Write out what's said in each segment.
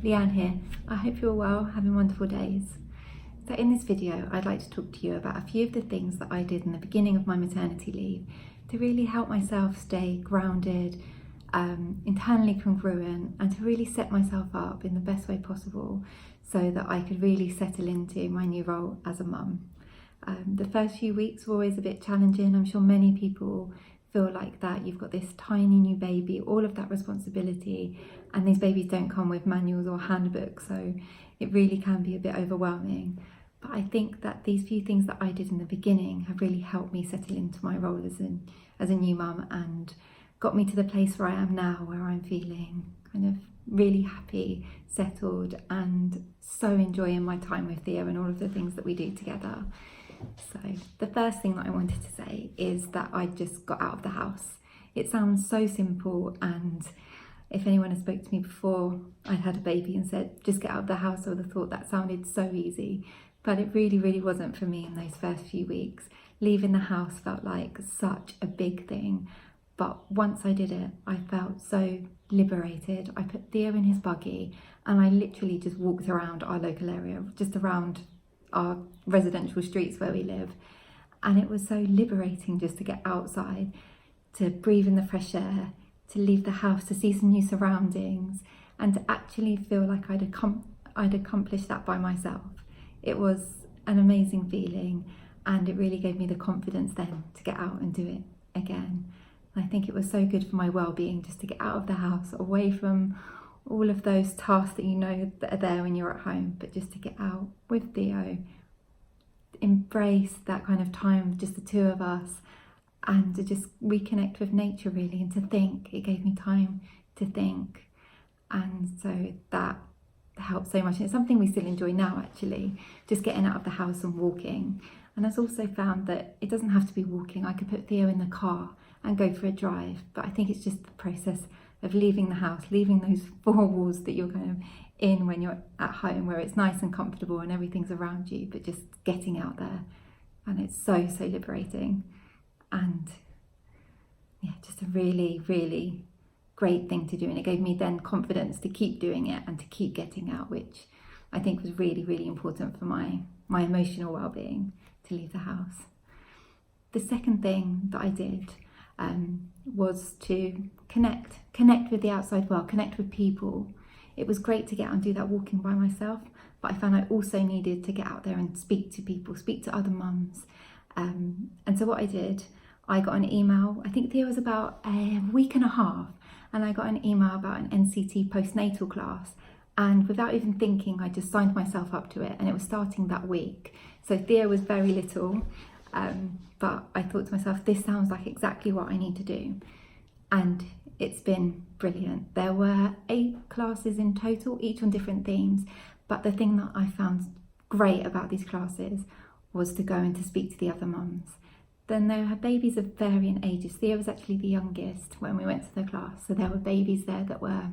Leanne here. I hope you're well, having wonderful days. So in this video, I'd like to talk to you about a few of the things that I did in the beginning of my maternity leave to really help myself stay grounded, internally congruent, and to really set myself up in the best way possible so that I could really settle into my new role as a mum. The first few weeks were always a bit challenging. I'm sure many people feel like that. You've got this tiny new baby, all of that responsibility, and these babies don't come with manuals or handbooks, so it really can be a bit overwhelming. But I think that these few things that I did in the beginning have really helped me settle into my role as a new mum and got me to the place where I am now, where I'm feeling kind of really happy, settled, and so enjoying my time with Theo and all of the things that we do together. So the first thing that I wanted to say is that I just got out of the house. It sounds so simple, and if anyone had spoke to me before I'd had a baby and said just get out of the house, I would have thought that sounded so easy, but it really wasn't for me in those first few weeks. Leaving the house felt like such a big thing, but once I did it, I felt so liberated. I put Theo in his buggy and I literally just walked around our local area, just around our residential streets where we live, and it was so liberating just to get outside, to breathe in the fresh air, to leave the house, to see some new surroundings, and to actually feel like I'd accomplished that by myself. It was an amazing feeling, and it really gave me the confidence then to get out and do it again. I think it was so good for my well-being just to get out of the house, away from all of those tasks that you know that are there when you're at home, but just to get out with Theo, embrace that kind of time, just the two of us, and to just reconnect with nature really, and to think. It gave me time to think, and so that helped so much. And it's something we still enjoy now actually, just getting out of the house and walking. And I've also found that it doesn't have to be walking. I could put Theo in the car and go for a drive, but I think it's just the process of leaving the house, leaving those four walls that you're kind of in when you're at home, where it's nice and comfortable and everything's around you, but just getting out there. And it's so liberating, and yeah, just a really great thing to do. And it gave me then confidence to keep doing it and to keep getting out, which I think was really important for my emotional well-being, to leave the house. The second thing that I did was to connect with the outside world, connect with people. It was great to get out and do that walking by myself, but I found I also needed to get out there and speak to people, speak to other mums. And so what I did, I got an email, I think Theo was about a week and a half, and I got an email about an NCT postnatal class, and without even thinking, I just signed myself up to it, and it was starting that week. So Theo was very little, but I thought to myself, this sounds like exactly what I need to do. And it's been brilliant. There were 8 classes in total, each on different themes, but the thing that I found great about these classes was to go and to speak to the other mums. Then there were babies of varying ages. Theo was actually the youngest when we went to the class, so there were babies there that were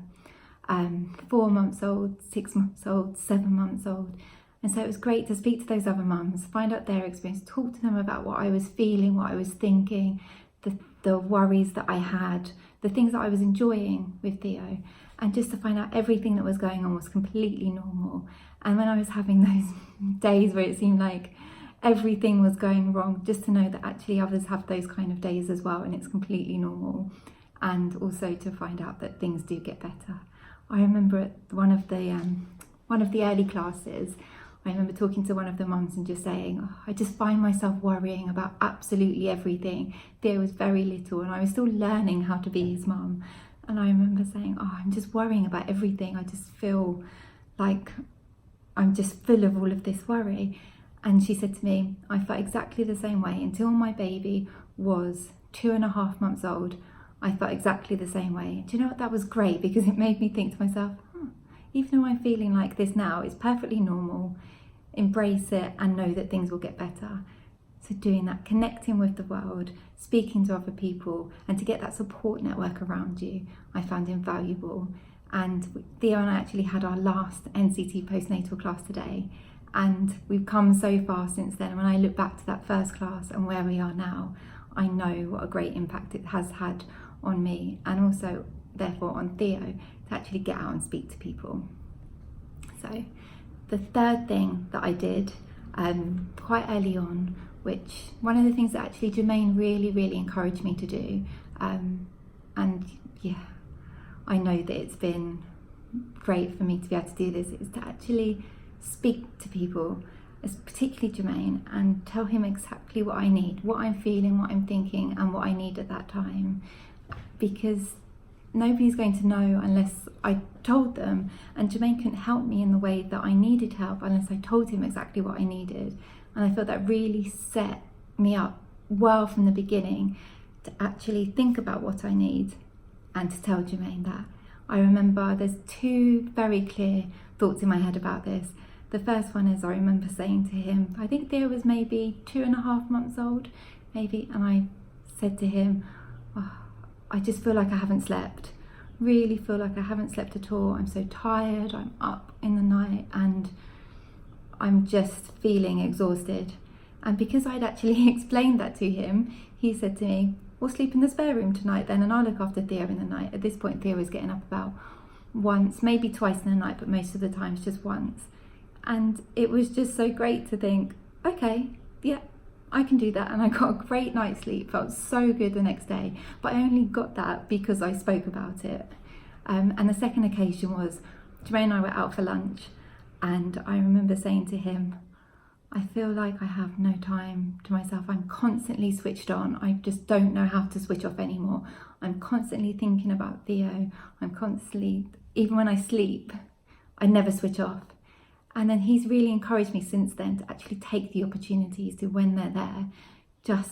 4 months old, 6 months old, 7 months old. And so it was great to speak to those other mums, find out their experience, talk to them about what I was feeling, what I was thinking, the worries that I had, the things that I was enjoying with Theo, and just to find out everything that was going on was completely normal. And when I was having those days where it seemed like everything was going wrong, just to know that actually others have those kind of days as well, and it's completely normal. And also to find out that things do get better. I remember at one of the early classes, I remember talking to one of the mums and just saying, oh, I just find myself worrying about absolutely everything. Theo was very little and I was still learning how to be his mum. And I remember saying, oh, I'm just worrying about everything. I just feel like I'm just full of all of this worry. And she said to me, I felt exactly the same way until my baby was 2.5 months old. I felt exactly the same way. Do you know what? That was great, because it made me think to myself, even though I'm feeling like this now, it's perfectly normal. Embrace it and know that things will get better. So doing that, connecting with the world, speaking to other people, and to get that support network around you, I found invaluable. And Theo and I actually had our last NCT postnatal class today, and we've come so far since then. And when I look back to that first class and where we are now, I know what a great impact it has had on me, and also therefore on Theo, to actually get out and speak to people. So the third thing that I did quite early on, which one of the things that actually Jermaine really encouraged me to do, and yeah, I know that it's been great for me to be able to do this, is to actually speak to people, particularly Jermaine, and tell him exactly what I need, what I'm feeling, what I'm thinking, and what I need at that time, because nobody's going to know unless I told them, and Jermaine couldn't help me in the way that I needed help unless I told him exactly what I needed. And I felt that really set me up well from the beginning to actually think about what I need and to tell Jermaine that. I remember there's two very clear thoughts in my head about this. The first one is, I remember saying to him, I think Theo was maybe 2.5 months old, maybe, and I said to him, oh, I just feel like I haven't slept. Really feel like I haven't slept at all. I'm so tired, I'm up in the night, and I'm just feeling exhausted. And because I'd actually explained that to him, he said to me, we'll sleep in the spare room tonight then, and I'll look after Theo in the night. At this point, Theo was getting up about once, maybe twice in the night, but most of the times just once. And it was just so great to think, okay, yeah, I can do that. And I got a great night's sleep, felt so good the next day. But I only got that because I spoke about it. And the second occasion was, Jermaine and I were out for lunch, and I remember saying to him, I feel like I have no time to myself. I'm constantly switched on. I just don't know how to switch off anymore. I'm constantly thinking about Theo. I'm constantly, even when I sleep, I never switch off. And then he's really encouraged me since then to actually take the opportunities to, when they're there, just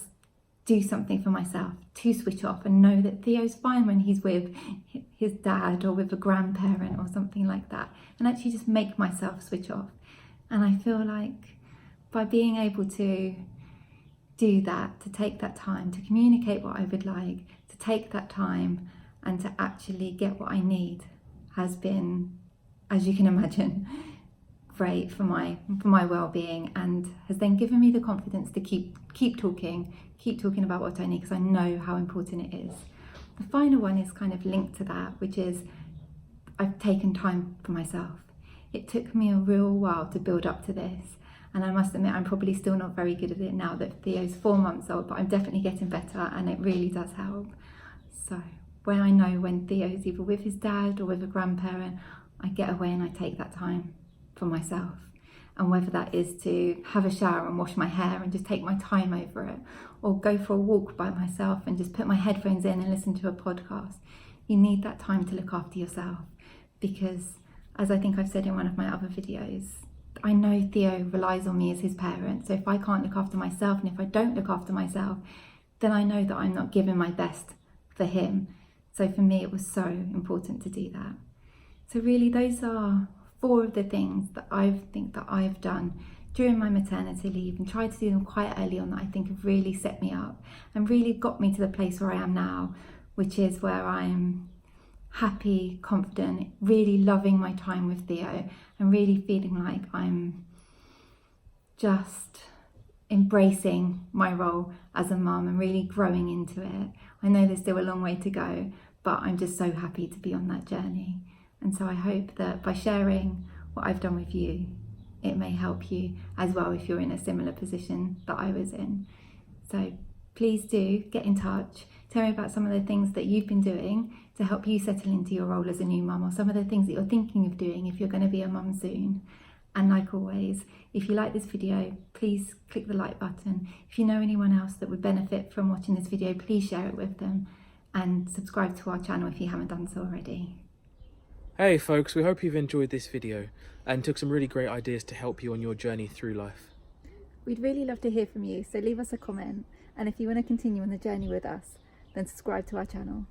do something for myself, to switch off and know that Theo's fine when he's with his dad or with a grandparent or something like that, and actually just make myself switch off. And I feel like by being able to do that, to take that time, to communicate what I would like, to take that time and to actually get what I need, has been, as you can imagine, great for my well-being, and has then given me the confidence to keep talking about what I need, because I know how important it is. The final one is kind of linked to that, which is I've taken time for myself. It took me a real while to build up to this, and I must admit I'm probably still not very good at it now that Theo's 4 months old, but I'm definitely getting better, and it really does help. So when I know when Theo's either with his dad or with a grandparent, I get away and I take that time for myself. And whether that is to have a shower and wash my hair and just take my time over it, or go for a walk by myself and just put my headphones in and listen to a podcast, you need that time to look after yourself. Because, as I think I've said in one of my other videos, I know Theo relies on me as his parent. So if I can't look after myself, and if I don't look after myself, then I know that I'm not giving my best for him. So for me, it was so important to do that. So really, those are 4 of the things that I think that I've done during my maternity leave, and tried to do them quite early on, that I think have really set me up and really got me to the place where I am now, which is where I'm happy, confident, really loving my time with Theo, and really feeling like I'm just embracing my role as a mum and really growing into it. I know there's still a long way to go, but I'm just so happy to be on that journey. And so I hope that by sharing what I've done with you, it may help you as well if you're in a similar position that I was in. So please do get in touch. Tell me about some of the things that you've been doing to help you settle into your role as a new mum, or some of the things that you're thinking of doing if you're going to be a mum soon. And like always, if you like this video, please click the like button. If you know anyone else that would benefit from watching this video, please share it with them, and subscribe to our channel if you haven't done so already. Hey folks, we hope you've enjoyed this video and took some really great ideas to help you on your journey through life. We'd really love to hear from you, so leave us a comment, and if you want to continue on the journey with us, then subscribe to our channel.